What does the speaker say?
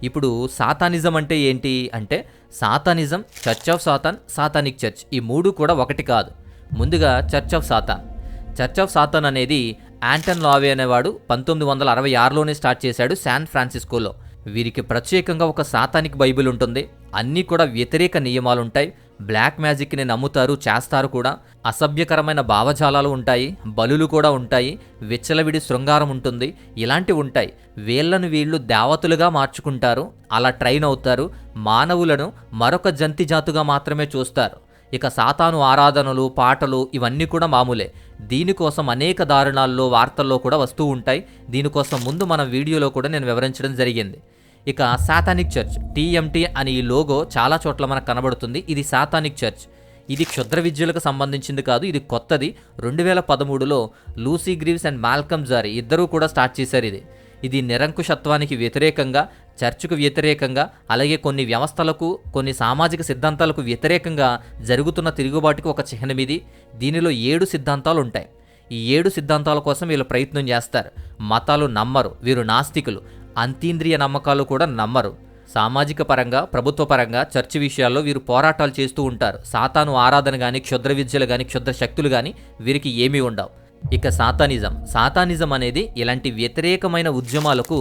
ఇప్పుడు సాతానిజం అంటే ఏంటి అంటే, సాతానిజం, చర్చ్ ఆఫ్ సాతాన్, సాతానిక్ చర్చ్ ఈ 3 కూడా ఒకటి కాదు. ముందుగా church of Satan. Church of Satan అనేది ఆంటన్ లావే అనేవాడు 1966లోనే స్టార్ట్ చేశాడు శాన్ ఫ్రాన్సిస్కోలో. వీరికి ప్రత్యేకంగా ఒక సాతానిక్ బైబిల్ ఉంటుంది. అన్నీ కూడా వ్యతిరేక నియమాలుంటాయి. బ్లాక్ మ్యాజిక్ని నమ్ముతారు, చేస్తారు కూడా. అసభ్యకరమైన భావజాలాలు ఉంటాయి, బలులు కూడా ఉంటాయి, విచ్చలవిడి శృంగారం ఉంటుంది. ఇలాంటివి ఉంటాయి. వీళ్ళు దేవతలుగా మార్చుకుంటారు, అలా ట్రైన్ అవుతారు. మానవులను మరొక జంతి జాతుగా మాత్రమే చూస్తారు. ఇక సాతాను ఆరాధనలు, పాటలు ఇవన్నీ కూడా మామూలే. దీనికోసం అనేక దారుణాల్లో, వార్తల్లో కూడా వస్తూ ఉంటాయి. దీనికోసం ముందు మన వీడియోలో కూడా నేను వివరించడం జరిగింది. ఇక సాతానిక్ చర్చ్, టీఎంటీ అని ఈ లోగో చాలా చోట్ల మనకు కనబడుతుంది. ఇది సాతానిక్ చర్చ్. ఇది క్షుద్ర విద్యలకు సంబంధించింది కాదు, ఇది కొత్తది. 2013లో లూసీ గ్రీవ్స్ అండ్ మాల్కమ్ జారీ ఇద్దరూ కూడా స్టార్ట్ చేశారు. ఇది నిరంకుశత్వానికి వ్యతిరేకంగా, చర్చ్కు వ్యతిరేకంగా, అలాగే కొన్ని వ్యవస్థలకు, కొన్ని సామాజిక సిద్ధాంతాలకు వ్యతిరేకంగా జరుగుతున్న తిరుగుబాటుకి ఒక చిహ్నం ఇది. దీనిలో 7 సిద్ధాంతాలు ఉంటాయి. ఈ 7 సిద్ధాంతాల కోసం వీళ్ళు ప్రయత్నం చేస్తారు. మతాలు నమ్మరు, వీరు నాస్తికులు. అంతీంద్రియ నమ్మకాలు కూడా నమ్మరు. సామాజిక పరంగా, ప్రభుత్వ పరంగా చర్చి విషయాల్లో వీరు పోరాటాలు చేస్తూ ఉంటారు. సాతాను ఆరాధన కానీ, క్షుద్ర విద్యలు కానీ, క్షుద్ర శక్తులు కానీ వీరికి ఏమీ ఉండవు. ఇక సాతానిజం అనేది ఇలాంటి వ్యతిరేకమైన ఉద్యమాలకు